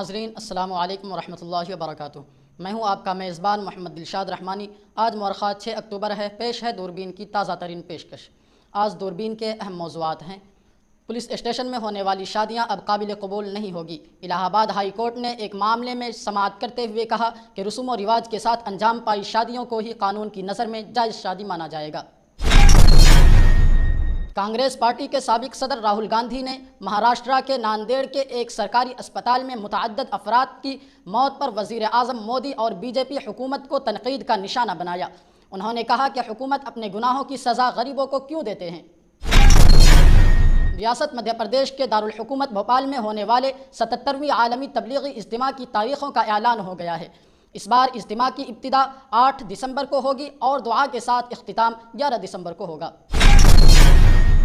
ناظرین السلام علیکم ورحمۃ اللہ وبرکاتہ۔ میں ہوں آپ کا میزبان محمد دلشاد رحمانی۔ آج مورخات 6 اکتوبر ہے۔ پیش ہے دوربین کی تازہ ترین پیشکش۔ آج دوربین کے اہم موضوعات ہیں: پولیس اسٹیشن میں ہونے والی شادیاں اب قابل قبول نہیں ہوگی۔ الہ آباد ہائی کورٹ نے ایک معاملے میں سماعت کرتے ہوئے کہا کہ رسوم و رواج کے ساتھ انجام پائی شادیوں کو ہی قانون کی نظر میں جائز شادی مانا جائے گا۔ کانگریس پارٹی کے سابق صدر راہل گاندھی نے مہاراشٹرا کے ناندیڑ کے ایک سرکاری اسپتال میں متعدد افراد کی موت پر وزیر اعظم مودی اور بی جے پی حکومت کو تنقید کا نشانہ بنایا۔ انہوں نے کہا کہ حکومت اپنے گناہوں کی سزا غریبوں کو کیوں دیتے ہیں۔ ریاست مدھیہ پردیش کے دارالحکومت بھوپال میں ہونے والے 77ویں عالمی تبلیغی اجتماع کی تاریخوں کا اعلان ہو گیا ہے۔ اس بار اجتماع کی ابتدا 8 دسمبر کو ہوگی اور دعا کے ساتھ اختتام 11 دسمبر کو ہوگا۔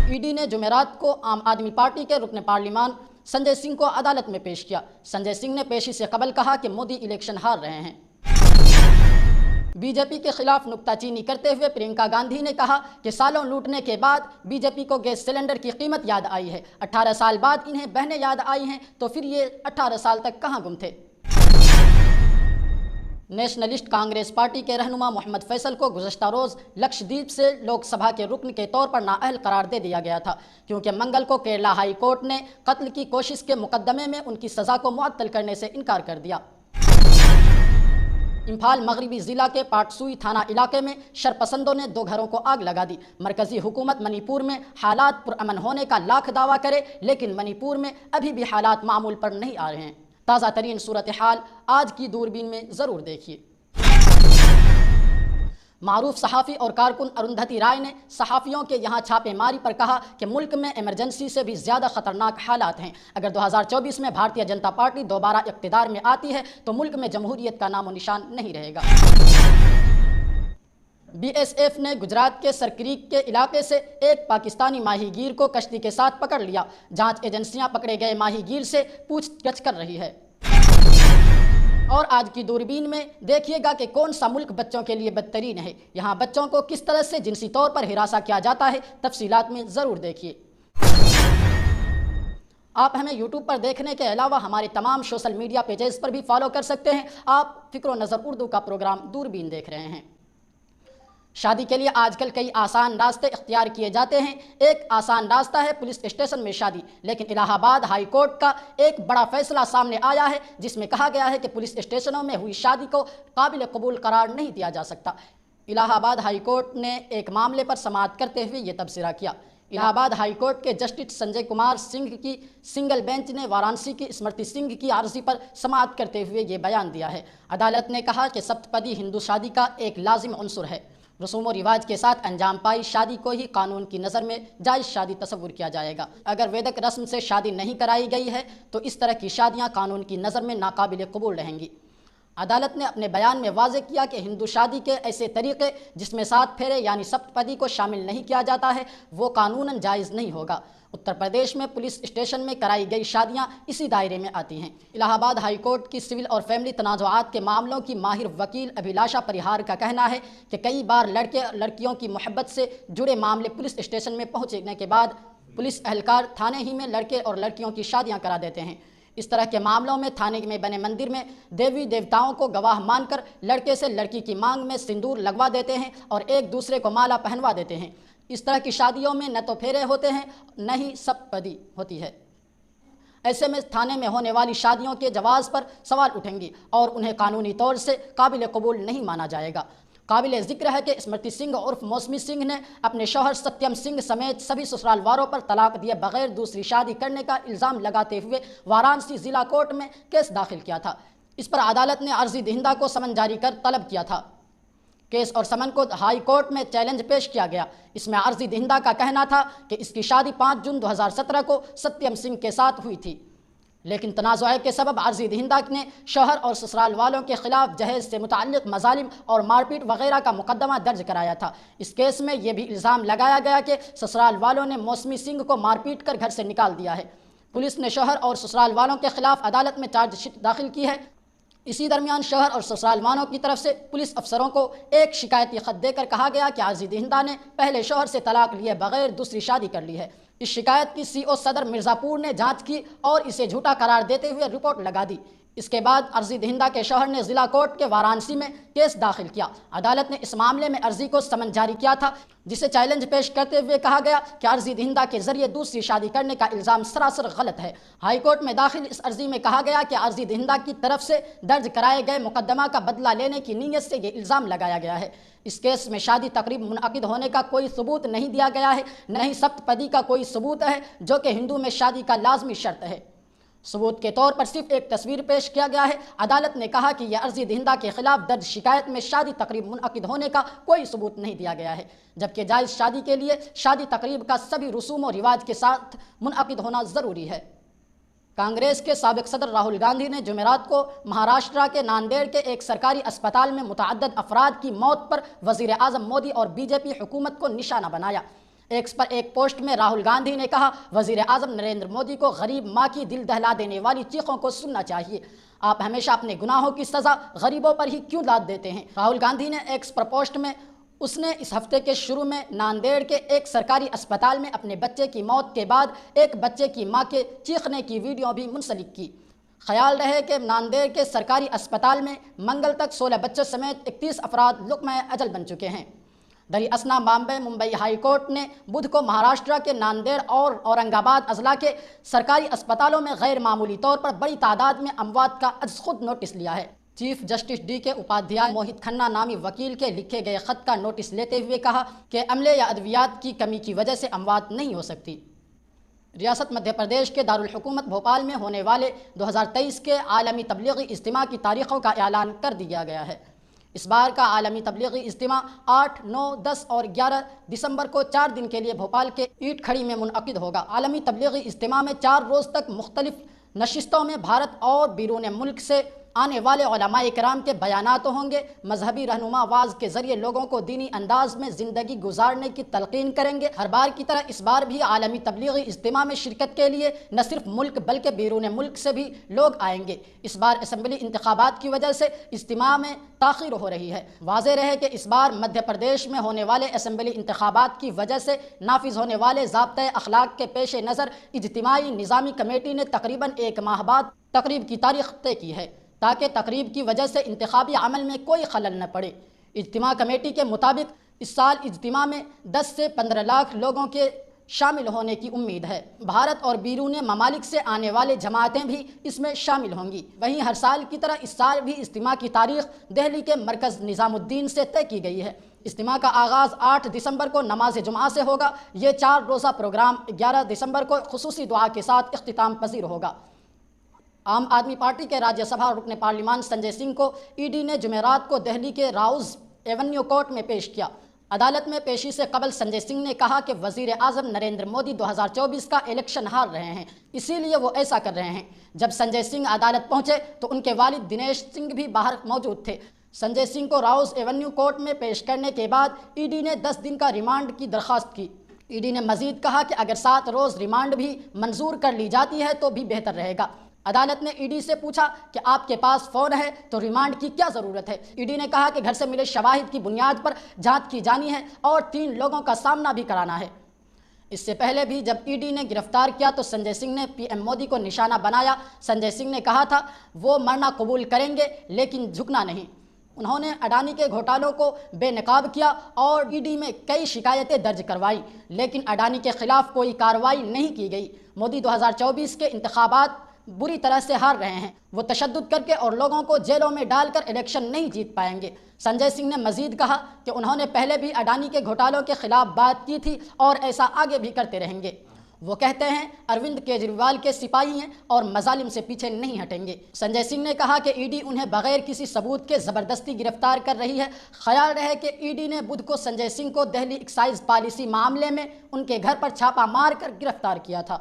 ای ڈی نے جمعرات کو عام آدمی پارٹی کے رکن پارلیمان سنجے سنگھ کو عدالت میں پیش کیا۔ سنجے سنگھ نے پیشی سے قبل کہا کہ مودی الیکشن ہار رہے ہیں۔ بی جے پی کے خلاف نکتہ چینی کرتے ہوئے پرینکا گاندھی نے کہا کہ سالوں لوٹنے کے بعد بی جے پی کو گیس سلنڈر کی قیمت یاد آئی ہے۔ 18 سال بعد انہیں بہنیں یاد آئی ہیں تو پھر یہ 18 سال تک کہاں گم تھے۔ نیشنلسٹ کانگریس پارٹی کے رہنما محمد فیصل کو گزشتہ روز لکشدیپ سے لوک سبھا کے رکن کے طور پر نااہل قرار دے دیا گیا تھا، کیونکہ منگل کو کیرلا ہائی کورٹ نے قتل کی کوشش کے مقدمے میں ان کی سزا کو معطل کرنے سے انکار کر دیا۔ امپھال مغربی ضلع کے پاٹسوئی تھانہ علاقے میں شرپسندوں نے 2 گھروں کو آگ لگا دی۔ مرکزی حکومت منی پور میں حالات پرامن ہونے کا لاکھ دعویٰ کرے، لیکن منی پور میں ابھی بھی حالات معمول پر نہیں آ رہے ہیں۔ تازہ ترین صورتحال آج کی دوربین میں ضرور دیکھیے۔ معروف صحافی اور کارکن اروندھتی رائے نے صحافیوں کے یہاں چھاپے ماری پر کہا کہ ملک میں ایمرجنسی سے بھی زیادہ خطرناک حالات ہیں۔ اگر 2024 میں بھارتیہ جنتا پارٹی دوبارہ اقتدار میں آتی ہے تو ملک میں جمہوریت کا نام و نشان نہیں رہے گا۔ بی ایس ایف نے گجرات کے سرکریک کے علاقے سے ایک پاکستانی ماہی گیر کو کشتی کے ساتھ پکڑ لیا۔ جانچ ایجنسیاں پکڑے گئے ماہی گیر سے پوچھ گچھ کر رہی ہے۔ اور آج کی دوربین میں دیکھیے گا کہ کون سا ملک بچوں کے لیے بدترین ہے، یہاں بچوں کو کس طرح سے جنسی طور پر ہراساں کیا جاتا ہے، تفصیلات میں ضرور دیکھیے۔ آپ ہمیں یوٹیوب پر دیکھنے کے علاوہ ہمارے تمام سوشل میڈیا پیجز پر بھی فالو کر سکتے ہیں۔ آپ فکر و نظر اردو کا پروگرام دوربین دیکھ رہے ہیں۔ شادی کے لیے آج کل کئی آسان راستے اختیار کیے جاتے ہیں۔ ایک آسان راستہ ہے پولیس اسٹیشن میں شادی، لیکن الہ آباد ہائی کورٹ کا ایک بڑا فیصلہ سامنے آیا ہے جس میں کہا گیا ہے کہ پولیس اسٹیشنوں میں ہوئی شادی کو قابل قبول قرار نہیں دیا جا سکتا۔ الہ آباد ہائی کورٹ نے ایک معاملے پر سماعت کرتے ہوئے یہ تبصرہ کیا۔ الہ آباد ہائی کورٹ کے جسٹس سنجے کمار سنگھ کی سنگل بینچ نے وارانسی کی اسمرتی سنگھ کی عرضی پر سماعت کرتے ہوئے یہ بیان دیا ہے۔ عدالت نے کہا کہ سپتپدی ہندو شادی کا ایک لازم عنصر ہے۔ رسوم و رواج کے ساتھ انجام پائی شادی کو ہی قانون کی نظر میں جائز شادی تصور کیا جائے گا۔ اگر ویدک رسم سے شادی نہیں کرائی گئی ہے تو اس طرح کی شادیاں قانون کی نظر میں ناقابل قبول رہیں گی۔ عدالت نے اپنے بیان میں واضح کیا کہ ہندو شادی کے ایسے طریقے جس میں 7 پھیرے یعنی سپتپدی کو شامل نہیں کیا جاتا ہے وہ قانوناً جائز نہیں ہوگا۔ اتر پردیش میں پولیس اسٹیشن میں کرائی گئی شادیاں اسی دائرے میں آتی ہیں۔ الہ آباد ہائی کورٹ کی سول اور فیملی تنازعات کے معاملوں کی ماہر وکیل ابھیلاشا پریہار کا کہنا ہے کہ کئی بار لڑکے اور لڑکیوں کی محبت سے جڑے معاملے پولیس اسٹیشن میں پہنچنے کے بعد پولیس اہلکار تھانے ہی میں لڑکے اور لڑکیوں کی شادیاں کرا دیتے ہیں۔ اس طرح کے معاملوں میں تھانے میں بنے مندر میں دیوی دیوتاؤں کو گواہ مان کر لڑکے سے لڑکی کی مانگ میں سندور لگوا دیتے ہیں اور ایک دوسرے کو مالا پہنوا دیتے ہیں۔ اس طرح کی شادیوں میں نہ تو پھیرے ہوتے ہیں نہ ہی سپتپدی ہوتی ہے۔ ایسے میں تھانے میں ہونے والی شادیوں کے جواز پر سوال اٹھیں گی اور انہیں قانونی طور سے قابل قبول نہیں مانا جائے گا۔ قابل ذکر ہے کہ اسمرتی سنگھ عرف موسمی سنگھ نے اپنے شوہر ستیم سنگھ سمیت سبھی سسرال والوں پر طلاق دیے بغیر دوسری شادی کرنے کا الزام لگاتے ہوئے وارانسی ضلع کورٹ میں کیس داخل کیا تھا۔ اس پر عدالت نے عرضی دہندہ کو سمن جاری کر طلب کیا تھا۔ کیس اور سمن کو ہائی کورٹ میں چیلنج پیش کیا گیا۔ اس میں عرضی دہندہ کا کہنا تھا کہ اس کی شادی 5 جون 2017 کو ستیم سنگھ کے ساتھ ہوئی تھی، لیکن تنازع کے سبب عرضی دہندہ نے شوہر اور سسرال والوں کے خلاف جہیز سے متعلق مظالم اور مار پیٹ وغیرہ کا مقدمہ درج کرایا تھا۔ اس کیس میں یہ بھی الزام لگایا گیا کہ سسرال والوں نے موسمی سنگھ کو مار پیٹ کر گھر سے نکال دیا ہے۔ پولیس نے شوہر اور سسرال والوں کے خلاف عدالت میں چارج شیٹ داخل کی ہے۔ اسی درمیان شوہر اور سسرال والوں کی طرف سے پولیس افسروں کو ایک شکایتی خط دے کر کہا گیا کہ عرضی دہندہ نے پہلے شوہر سے طلاق لیے بغیر دوسری شادی کر لی ہے۔ اس شکایت کی سی او صدر مرزا پور نے جانچ کی اور اسے جھوٹا قرار دیتے ہوئے رپورٹ لگا دی۔ اس کے بعد عرضی دہندہ کے شوہر نے ضلع کورٹ کے وارانسی میں کیس داخل کیا۔ عدالت نے اس معاملے میں عرضی کو سمن جاری کیا تھا، جسے چیلنج پیش کرتے ہوئے کہا گیا کہ عرضی دہندہ کے ذریعے دوسری شادی کرنے کا الزام سراسر غلط ہے۔ ہائی کورٹ میں داخل اس عرضی میں کہا گیا کہ عرضی دہندہ کی طرف سے درج کرائے گئے مقدمہ کا بدلہ لینے کی نیت سے یہ الزام لگایا گیا ہے۔ اس کیس میں شادی تقریب منعقد ہونے کا کوئی ثبوت نہیں دیا گیا ہے، نہ ہی سبت پدی کا کوئی ثبوت ہے، جو کہ ہندو میں شادی کا لازمی شرط ہے۔ ثبوت کے طور پر صرف ایک تصویر پیش کیا گیا ہے۔ عدالت نے کہا کہ یہ عرضی دہندہ کے خلاف درج شکایت میں شادی تقریب منعقد ہونے کا کوئی ثبوت نہیں دیا گیا ہے، جبکہ جائز شادی کے لیے شادی تقریب کا سبھی رسوم و رواج کے ساتھ منعقد ہونا ضروری ہے۔ کانگریس کے سابق صدر راہل گاندھی نے جمعرات کو مہاراشٹرا کے ناندیڑ کے ایک سرکاری اسپتال میں متعدد افراد کی موت پر وزیر اعظم مودی اور بی جے پی حکومت کو نشانہ بنایا۔ ایکس پر ایک پوسٹ میں راہل گاندھی نے کہا، وزیر اعظم نریندر مودی کو غریب ماں کی دل دہلا دینے والی چیخوں کو سننا چاہیے۔ آپ ہمیشہ اپنے گناہوں کی سزا غریبوں پر ہی کیوں لاد دیتے ہیں؟ راہل گاندھی نے ایکس پر پوسٹ میں اس نے اس ہفتے کے شروع میں ناندیڑ کے ایک سرکاری اسپتال میں اپنے بچے کی موت کے بعد ایک بچے کی ماں کے چیخنے کی ویڈیو بھی منسلک کی۔ خیال رہے کہ ناندیڑ کے سرکاری اسپتال میں منگل تک 16 بچوں سمیت 31 افراد لقمۂ اجل بن چکے ہیں۔ دری اسنا ممبئی ہائی کورٹ نے بدھ کو مہاراشٹرا کے ناندیڑ اور اورنگ آباد اضلاع کے سرکاری اسپتالوں میں غیر معمولی طور پر بڑی تعداد میں اموات کا از خود نوٹس لیا ہے۔ چیف جسٹس ڈی کے اپادھیائے موہت کھنہ نامی وکیل کے لکھے گئے خط کا نوٹس لیتے ہوئے کہا کہ عملے یا ادویات کی کمی کی وجہ سے اموات نہیں ہو سکتی۔ ریاست مدھیہ پردیش کے دارالحکومت بھوپال میں ہونے والے 2023 کے عالمی تبلیغی اجتماع کی تاریخوں کا اعلان کر دیا گیا ہے۔ اس بار کا عالمی تبلیغی اجتماع 8، 9، 10 اور 11 دسمبر کو 4 دن کے لیے بھوپال کے اینٹ کھڑی میں منعقد ہوگا۔ عالمی تبلیغی اجتماع میں 4 روز تک مختلف نشستوں میں بھارت اور بیرون ملک سے آنے والے علماء کرام کے بیانات ہوں گے۔ مذہبی رہنما واعظ کے ذریعے لوگوں کو دینی انداز میں زندگی گزارنے کی تلقین کریں گے۔ ہر بار کی طرح اس بار بھی عالمی تبلیغی اجتماع میں شرکت کے لیے نہ صرف ملک بلکہ بیرون ملک سے بھی لوگ آئیں گے۔ اس بار اسمبلی انتخابات کی وجہ سے اجتماع میں تاخیر ہو رہی ہے۔ واضح رہے کہ اس بار مدھیہ پردیش میں ہونے والے اسمبلی انتخابات کی وجہ سے نافذ ہونے والے ضابطۂ اخلاق کے پیش نظر اجتماعی نظامی کمیٹی نے تقریباً 1 ماہ بعد تقریب کی تاریخ طے کی ہے، تاکہ تقریب کی وجہ سے انتخابی عمل میں کوئی خلل نہ پڑے۔ اجتماع کمیٹی کے مطابق اس سال اجتماع میں 10 سے 15 لاکھ لوگوں کے شامل ہونے کی امید ہے۔ بھارت اور بیرون ممالک سے آنے والے جماعتیں بھی اس میں شامل ہوں گی۔ وہیں ہر سال کی طرح اس سال بھی اجتماع کی تاریخ دہلی کے مرکز نظام الدین سے طے کی گئی ہے۔ اجتماع کا آغاز 8 دسمبر کو نماز جمعہ سے ہوگا۔ یہ 4 روزہ پروگرام 11 دسمبر کو خصوصی دعا کے ساتھ اختتام پذیر ہوگا۔ عام آدمی پارٹی کے راجیہ سبھا رکن پارلیمان سنجے سنگھ کو ای ڈی نے جمعرات کو دہلی کے راؤز ایونیو کورٹ میں پیش کیا۔ عدالت میں پیشی سے قبل سنجے سنگھ نے کہا کہ وزیر اعظم نریندر مودی 2024 کا الیکشن ہار رہے ہیں، اسی لیے وہ ایسا کر رہے ہیں۔ جب سنجے سنگھ عدالت پہنچے تو ان کے والد دنیش سنگھ بھی باہر موجود تھے۔ سنجے سنگھ کو راؤز ایونیو کورٹ میں پیش کرنے کے بعد ای ڈی نے 10 دن کا ریمانڈ کی درخواست کی۔ ای ڈی نے مزید کہا کہ اگر 7 روز ریمانڈ بھی منظور کر لی جاتی ہے تو بھی بہتر رہے گا۔ عدالت نے ای ڈی سے پوچھا کہ آپ کے پاس فون ہے تو ریمانڈ کی کیا ضرورت ہے؟ ای ڈی نے کہا کہ گھر سے ملے شواہد کی بنیاد پر جانچ کی جانی ہے اور 3 لوگوں کا سامنا بھی کرانا ہے۔ اس سے پہلے بھی جب ای ڈی نے گرفتار کیا تو سنجے سنگھ نے پی ایم مودی کو نشانہ بنایا۔ سنجے سنگھ نے کہا تھا وہ مرنا قبول کریں گے لیکن جھکنا نہیں۔ انہوں نے اڈانی کے گھوٹالوں کو بے نقاب کیا اور ای ڈی میں کئی شکایتیں درج کروائی، لیکن اڈانی کے خلاف کوئی کارروائی نہیں کی گئی۔ مودی 2024 کے انتخابات بری طرح سے ہار رہے ہیں۔ وہ تشدد کر کے اور لوگوں کو جیلوں میں ڈال کر الیکشن نہیں جیت پائیں گے۔ سنجے سنگھ نے مزید کہا کہ انہوں نے پہلے بھی اڈانی کے گھوٹالوں کے خلاف بات کی تھی اور ایسا آگے بھی کرتے رہیں گے۔ وہ کہتے ہیں اروند کیجریوال کے سپاہی ہیں اور مظالم سے پیچھے نہیں ہٹیں گے۔ سنجے سنگھ نے کہا کہ ای ڈی انہیں بغیر کسی ثبوت کے زبردستی گرفتار کر رہی ہے۔ خیال رہے کہ ای ڈی نے بدھ کو سنجے سنگھ کو دہلی ایکسائز پالیسی معاملے میں ان کے گھر پر چھاپا مار کر گرفتار کیا تھا۔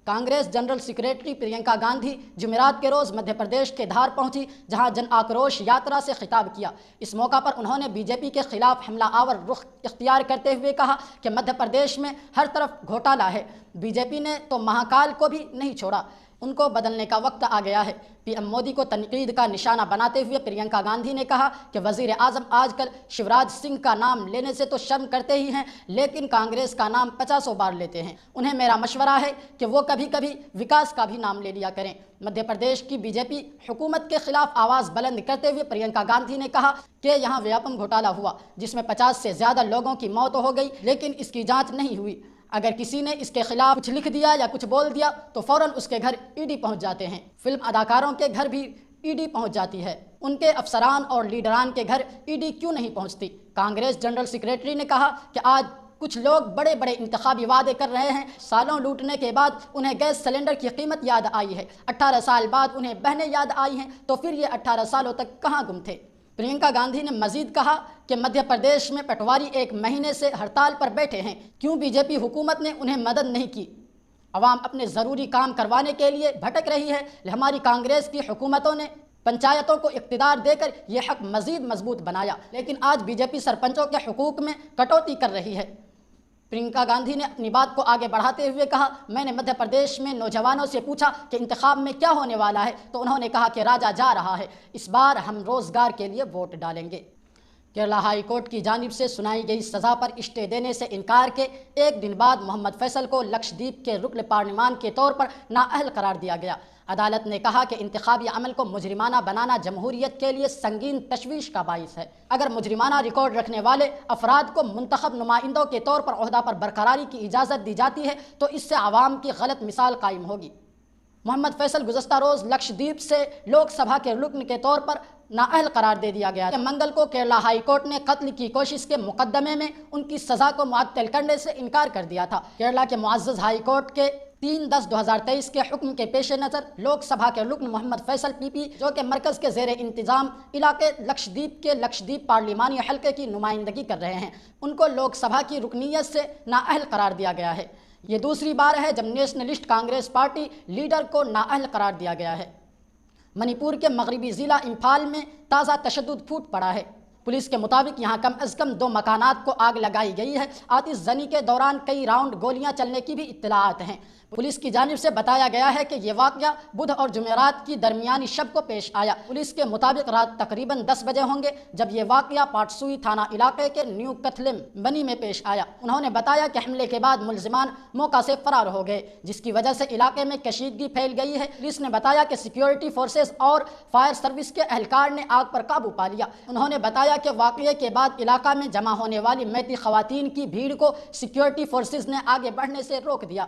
کانگریس جنرل سیکریٹری پرینکا گاندھی جمعرات کے روز مدھیہ پردیش کے دھار پہنچی، جہاں جن آکروش یاترا سے خطاب کیا۔ اس موقع پر انہوں نے بی جے پی کے خلاف حملہ آور رخ اختیار کرتے ہوئے کہا کہ مدھیہ پردیش میں ہر طرف گھوٹالہ ہے۔ بی جے پی نے تو مہاکال کو بھی نہیں چھوڑا۔ ان کو بدلنے کا وقت آ گیا ہے۔ پی ایم مودی کو تنقید کا نشانہ بناتے ہوئے پرینکا گاندھی نے کہا کہ وزیر اعظم آج کل شیوراج سنگھ کا نام لینے سے تو شرم کرتے ہی ہیں، لیکن کانگریس کا نام 50 بار لیتے ہیں۔ انہیں میرا مشورہ ہے کہ وہ کبھی کبھی وکاس کا بھی نام لے لیا کریں۔ مدھیہ پردیش کی بی جے پی حکومت کے خلاف آواز بلند کرتے ہوئے پرینکا گاندھی نے کہا کہ یہاں ویاپم گھوٹالہ ہوا جس میں 50 سے زیادہ لوگوں کی موت ہو گئی، لیکن اس کی جانچ نہیں ہوئی۔ اگر کسی نے اس کے خلاف کچھ لکھ دیا یا کچھ بول دیا تو فوراً اس کے گھر ای ڈی پہنچ جاتے ہیں۔ فلم اداکاروں کے گھر بھی ای ڈی پہنچ جاتی ہے، ان کے افسران اور لیڈران کے گھر ای ڈی کیوں نہیں پہنچتی؟ کانگریس جنرل سیکریٹری نے کہا کہ آج کچھ لوگ بڑے بڑے انتخابی وعدے کر رہے ہیں، سالوں لوٹنے کے بعد انہیں گیس سلنڈر کی قیمت یاد آئی ہے، 18 سال بعد انہیں بہنیں یاد آئی ہیں، تو پھر یہ 18 سالوں تک کہاں گم تھے؟ پرینکا گاندھی نے مزید کہا کہ مدھیہ پردیش میں پٹواری 1 مہینے سے ہڑتال پر بیٹھے ہیں، کیوں بی جے پی حکومت نے انہیں مدد نہیں کی؟ عوام اپنے ضروری کام کروانے کے لیے بھٹک رہی ہے۔ ہماری کانگریس کی حکومتوں نے پنچایتوں کو اقتدار دے کر یہ حق مزید مضبوط بنایا، لیکن آج بی جے پی سرپنچوں کے حقوق میں کٹوتی کر رہی ہے۔ پرینکا گاندھی نے اپنی بات کو آگے بڑھاتے ہوئے کہا، میں نے مدھیہ پردیش میں نوجوانوں سے پوچھا کہ انتخاب میں کیا ہونے والا ہے، تو انہوں نے کہا کہ راجا جا رہا ہے، اس بار ہم روزگار کے لیے ووٹ ڈالیں گے۔ کیرلا ہائی کورٹ کی جانب سے سنائی گئی سزا پر اسٹے دینے سے انکار کے 1 دن بعد محمد فیصل کو لکشدیپ کے رکن پارلیمان کے طور پر نااہل قرار دیا گیا۔ عدالت نے کہا کہ انتخابی عمل کو مجرمانہ بنانا جمہوریت کے لیے سنگین تشویش کا باعث ہے۔ اگر مجرمانہ ریکارڈ رکھنے والے افراد کو منتخب نمائندوں کے طور پر عہدہ پر برقراری کی اجازت دی جاتی ہے تو اس سے عوام کی غلط مثال قائم ہوگی۔ محمد فیصل گزشتہ روز لکشدیپ سے لوک سبھا کے رکن کے طور پر نااہل قرار دے دیا گیا۔ منگل کو کیرلا ہائی کورٹ نے قتل کی کوشش کے مقدمے میں ان کی سزا کو معطل کرنے سے انکار کر دیا تھا۔ کیرلا کے معزز ہائی کورٹ کے 3/10/2023 کے حکم کے پیش نظر لوک سبھا کے رکن محمد فیصل پی پی، جو کہ مرکز کے زیر انتظام علاقے لکشدیپ کے لکشدیپ پارلیمانی حلقے کی نمائندگی کر رہے ہیں، ان کو لوک سبھا کی رکنیت سے نااہل قرار دیا گیا ہے۔ یہ دوسری بار ہے جب نیشنلسٹ کانگریس پارٹی لیڈر کو نااہل قرار دیا گیا ہے۔ منی پور کے مغربی ضلع امپھال میں تازہ تشدد پھوٹ پڑا ہے۔ پولیس کے مطابق یہاں کم از کم 2 مکانات کو آگ لگائی گئی ہے۔ آتش زنی کے دوران کئی راؤنڈ گولیاں چلنے کی بھی اطلاعات ہیں۔ پولیس کی جانب سے بتایا گیا ہے کہ یہ واقعہ بدھ اور جمعرات کی درمیانی شب کو پیش آیا۔ پولیس کے مطابق رات تقریباً 10 بجے ہوں گے جب یہ واقعہ پاٹسوئی تھانہ علاقے کے نیو کتھلم بنی میں پیش آیا۔ انہوں نے بتایا کہ حملے کے بعد ملزمان موقع سے فرار ہو گئے، جس کی وجہ سے علاقے میں کشیدگی پھیل گئی ہے۔ پولیس نے بتایا کہ سیکیورٹی فورسز اور فائر سروس کے اہلکار نے آگ پر قابو پا لیا۔ انہوں نے بتایا کہ واقعے کے بعد علاقہ میں جمع ہونے والی میتی خواتین کی بھیڑ کو سیکیورٹی فورسز نے آگے بڑھنے سے روک دیا۔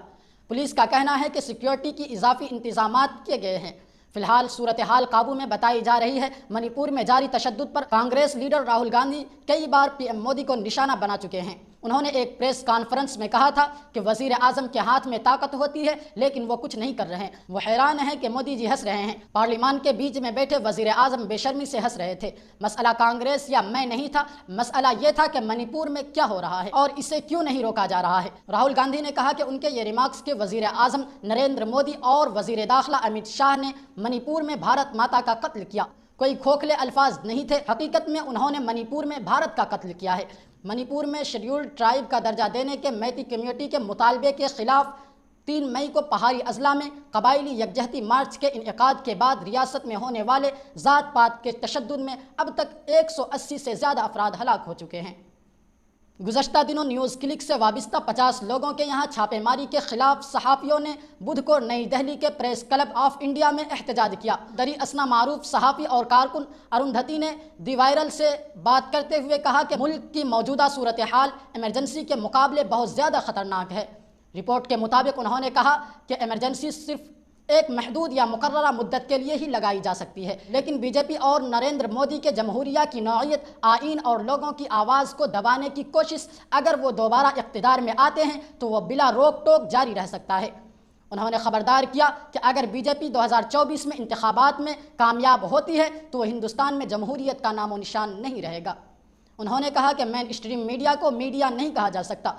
پولیس کا کہنا ہے کہ سیکیورٹی کی اضافی انتظامات کیے گئے ہیں۔ فی الحال صورتحال قابو میں بتائی جا رہی ہے۔ منی پور میں جاری تشدد پر کانگریس لیڈر راہل گاندھی کئی بار پی ایم مودی کو نشانہ بنا چکے ہیں۔ انہوں نے ایک پریس کانفرنس میں کہا تھا کہ وزیر اعظم کے ہاتھ میں طاقت ہوتی ہے لیکن وہ کچھ نہیں کر رہے۔ وہ حیران ہیں کہ مودی جی ہنس رہے ہیں۔ پارلیمان کے بیچ میں بیٹھے وزیر اعظم بے شرمی سے ہنس رہے تھے۔ مسئلہ کانگریس یا میں نہیں تھا، مسئلہ یہ تھا کہ منی پور میں کیا ہو رہا ہے اور اسے کیوں نہیں روکا جا رہا ہے۔ راہل گاندھی نے کہا کہ ان کے یہ ریمارکس کے وزیر اعظم نریندر مودی اور وزیر داخلہ امت شاہ نے منی پور میں بھارت ماتا کا قتل کیا۔ کوئی کھوکھلے الفاظ نہیں تھے، حقیقت میں انہوں نے منی پور میں بھارت کا قتل کیا ہے۔ منی پور میں شیڈیولڈ ٹرائب کا درجہ دینے کے میتی کمیونٹی کے مطالبے کے خلاف 3 مئی کو پہاڑی اضلاع میں قبائلی یکجہتی مارچ کے انعقاد کے بعد ریاست میں ہونے والے ذات پات کے تشدد میں اب تک 180 سے زیادہ افراد ہلاک ہو چکے ہیں۔ گزشتہ دنوں نیوز کلک سے وابستہ 50 لوگوں کے یہاں چھاپے ماری کے خلاف صحافیوں نے بدھ کو نئی دہلی کے پریس کلب آف انڈیا میں احتجاج کیا۔ دری اسنا معروف صحافی اور کارکن اروندھتی نے دی وائرل سے بات کرتے ہوئے کہا کہ ملک کی موجودہ صورتحال ایمرجنسی کے مقابلے بہت زیادہ خطرناک ہے۔ رپورٹ کے مطابق انہوں نے کہا کہ ایمرجنسی صرف ایک محدود یا مقررہ مدت کے لیے ہی لگائی جا سکتی ہے، لیکن بی جے پی اور نریندر مودی کے جمہوریہ کی نوعیت، آئین اور لوگوں کی آواز کو دبانے کی کوشش اگر وہ دوبارہ اقتدار میں آتے ہیں تو وہ بلا روک ٹوک جاری رہ سکتا ہے۔ انہوں نے خبردار کیا کہ اگر بی جے پی 2024 میں انتخابات میں کامیاب ہوتی ہے تو وہ ہندوستان میں جمہوریت کا نام و نشان نہیں رہے گا۔ انہوں نے کہا کہ مین اسٹریم میڈیا کو میڈیا نہیں کہا جا سکتا۔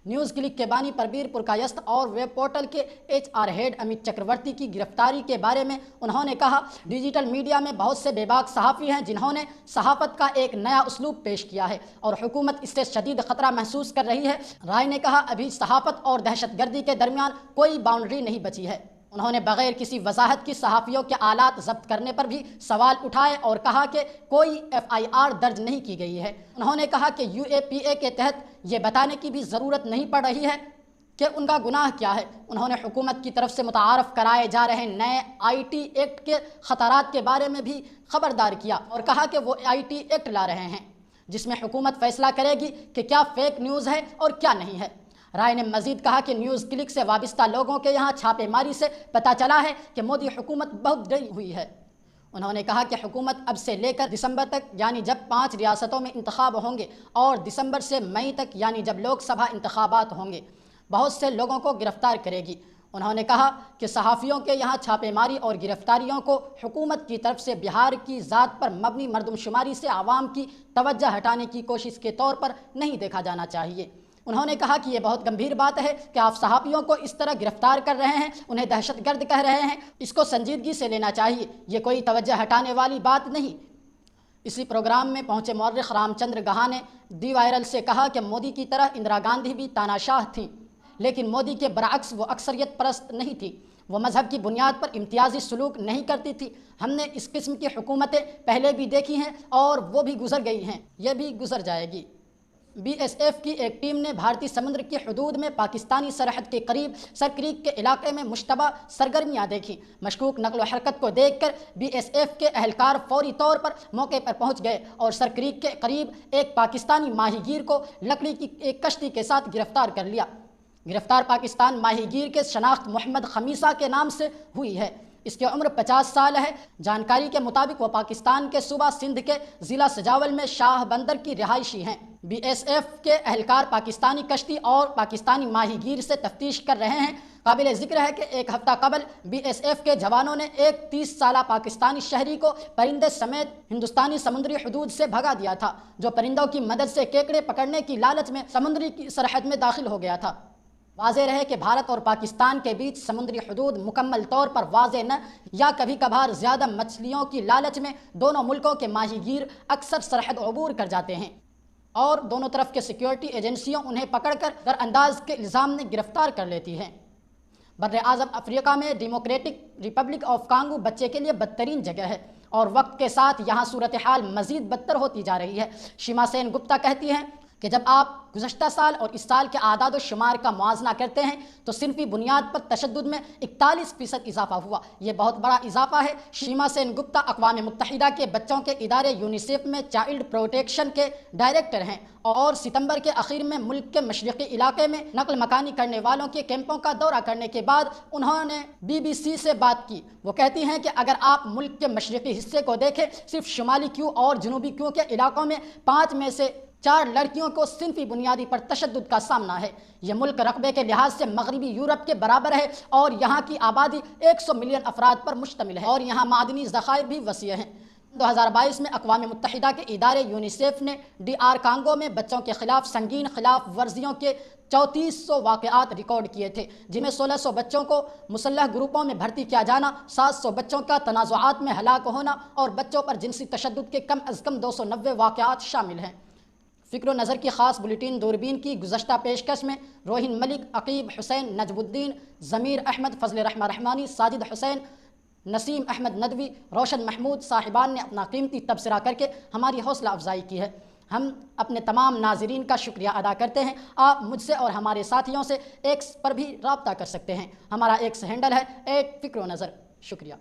نیوز کلک کے بانی پربیر پرکایست اور ویب پورٹل کے HR ہیڈ امت چکرورتی کی گرفتاری کے بارے میں انہوں نے کہا، ڈیجیٹل میڈیا میں بہت سے بے باک صحافی ہیں جنہوں نے صحافت کا ایک نیا اسلوب پیش کیا ہے اور حکومت اس سے شدید خطرہ محسوس کر رہی ہے۔ رائے نے کہا، ابھی صحافت اور دہشت گردی کے درمیان کوئی باؤنڈری نہیں بچی ہے۔ انہوں نے بغیر کسی وضاحت کی صحافیوں کے آلات ضبط کرنے پر بھی سوال اٹھائے اور کہا کہ کوئی FIR درج نہیں کی گئی ہے۔ انہوں نے کہا کہ UAPA کے تحت یہ بتانے کی بھی ضرورت نہیں پڑ رہی ہے کہ ان کا گناہ کیا ہے۔ انہوں نے حکومت کی طرف سے متعارف کرائے جا رہے نئے IT ایکٹ کے خطرات کے بارے میں بھی خبردار کیا اور کہا کہ وہ IT ایکٹ لا رہے ہیں جس میں حکومت فیصلہ کرے گی کہ کیا فیک نیوز ہے اور کیا نہیں ہے۔ رائے نے مزید کہا کہ نیوز کلک سے وابستہ لوگوں کے یہاں چھاپے ماری سے پتہ چلا ہے کہ مودی حکومت بہت ڈری ہوئی ہے۔ انہوں نے کہا کہ حکومت اب سے لے کر دسمبر تک یعنی جب 5 ریاستوں میں انتخاب ہوں گے اور دسمبر سے مئی تک یعنی جب لوک سبھا انتخابات ہوں گے بہت سے لوگوں کو گرفتار کرے گی۔ انہوں نے کہا کہ صحافیوں کے یہاں چھاپے ماری اور گرفتاریوں کو حکومت کی طرف سے بہار کی ذات پر مبنی مردم شماری سے عوام کی توجہ ہٹانے کی کوشش کے طور پر نہیں دیکھا جانا چاہیے۔ انہوں نے کہا کہ یہ بہت گمبھیر بات ہے کہ آپ صحافیوں کو اس طرح گرفتار کر رہے ہیں، انہیں دہشت گرد کہہ رہے ہیں، اس کو سنجیدگی سے لینا چاہیے، یہ کوئی توجہ ہٹانے والی بات نہیں۔ اسی پروگرام میں پہنچے مورخ رام چندر گہا نے دی وائرل سے کہا کہ مودی کی طرح اندرا گاندھی بھی تاناشاہ تھیں، لیکن مودی کے برعکس وہ اکثریت پرست نہیں تھی، وہ مذہب کی بنیاد پر امتیازی سلوک نہیں کرتی تھی۔ ہم نے اس قسم کی حکومتیں پہلے بھی دیکھی ہیں اور وہ بھی گزر گئی ہیں، یہ بھی گزر جائے گی۔ BSF کی ایک ٹیم نے بھارتی سمندر کی حدود میں پاکستانی سرحد کے قریب سر کریک کے علاقے میں مشتبہ سرگرمیاں دیکھیں۔ مشکوک نقل و حرکت کو دیکھ کر BSF کے اہلکار فوری طور پر موقع پر پہنچ گئے اور سر کریک کے قریب ایک پاکستانی ماہی گیر کو لکڑی کی ایک کشتی کے ساتھ گرفتار کر لیا۔ گرفتار پاکستان ماہی گیر کے شناخت محمد خمیسہ کے نام سے ہوئی ہے۔ اس کی عمر 50 سال ہے۔ جانکاری کے مطابق وہ پاکستان کے صوبہ سندھ کے ضلع سجاول میں شاہ بندر کی رہائشی ہیں۔ BSF کے اہلکار پاکستانی کشتی اور پاکستانی ماہی گیر سے تفتیش کر رہے ہیں۔ قابل ذکر ہے کہ ایک ہفتہ قبل BSF کے جوانوں نے ایک 30 سالہ پاکستانی شہری کو پرندے سمیت ہندوستانی سمندری حدود سے بھگا دیا تھا، جو پرندوں کی مدد سے کیکڑے پکڑنے کی لالچ میں سمندری کی سرحد میں داخل ہو گیا تھا۔ واضح رہے کہ بھارت اور پاکستان کے بیچ سمندری حدود مکمل طور پر واضح نہ یا کبھی کبھار زیادہ مچھلیوں کی لالچ میں دونوں ملکوں کے ماہی گیر اکثر سرحد عبور کر جاتے ہیں اور دونوں طرف کے سیکیورٹی ایجنسیوں انہیں پکڑ کر در انداز کے الزام میں گرفتار کر لیتی ہیں۔ بر اعظم افریقہ میں ڈیموکریٹک ریپبلک آف کانگو بچے کے لیے بدترین جگہ ہے اور وقت کے ساتھ یہاں صورتحال مزید بدتر ہوتی جا رہی ہے۔ شیما سین گپتا کہتی ہیں کہ جب آپ گزشتہ سال اور اس سال کے اعداد و شمار کا موازنہ کرتے ہیں تو صنفی بنیاد پر تشدد میں 41% اضافہ ہوا، یہ بہت بڑا اضافہ ہے۔ شیما سین گپتا اقوام متحدہ کے بچوں کے ادارے یونیسیف میں چائلڈ پروٹیکشن کے ڈائریکٹر ہیں اور ستمبر کے اخیر میں ملک کے مشرقی علاقے میں نقل مکانی کرنے والوں کے کیمپوں کا دورہ کرنے کے بعد انہوں نے BBC سے بات کی۔ وہ کہتی ہیں کہ اگر آپ ملک کے مشرقی حصے کو دیکھیں، صرف شمالی کیو اور جنوبی کیو کے علاقوں میں 5 میں سے 4 لڑکیوں کو صنفی بنیادی پر تشدد کا سامنا ہے۔ یہ ملک رقبے کے لحاظ سے مغربی یورپ کے برابر ہے اور یہاں کی آبادی 100 ملین افراد پر مشتمل ہے اور یہاں معدنی ذخائر بھی وسیع ہیں۔ 2022 میں اقوام متحدہ کے ادارے یونیسیف نے DR کانگو میں بچوں کے خلاف سنگین خلاف ورزیوں کے 3400 واقعات ریکارڈ کیے تھے، جن میں 1600 بچوں کو مسلح گروپوں میں بھرتی کیا جانا، 700 بچوں کا تنازعات میں ہلاک ہونا اور بچوں پر جنسی تشدد کے کم از کم 290 واقعات شامل ہیں۔ فکر و نظر کی خاص بلیٹن دوربین کی گزشتہ پیشکش میں روہن ملک، عقیب حسین، نجم الدین، ضمیر احمد، فضل رحمہ رحمانی، ساجد حسین، نسیم احمد ندوی، روشن محمود صاحبان نے اپنا قیمتی تبصرہ کر کے ہماری حوصلہ افزائی کی ہے۔ ہم اپنے تمام ناظرین کا شکریہ ادا کرتے ہیں۔ آپ مجھ سے اور ہمارے ساتھیوں سے ایکس پر بھی رابطہ کر سکتے ہیں۔ ہمارا ایکس ہینڈل ہے @فکر و نظر۔ شکریہ۔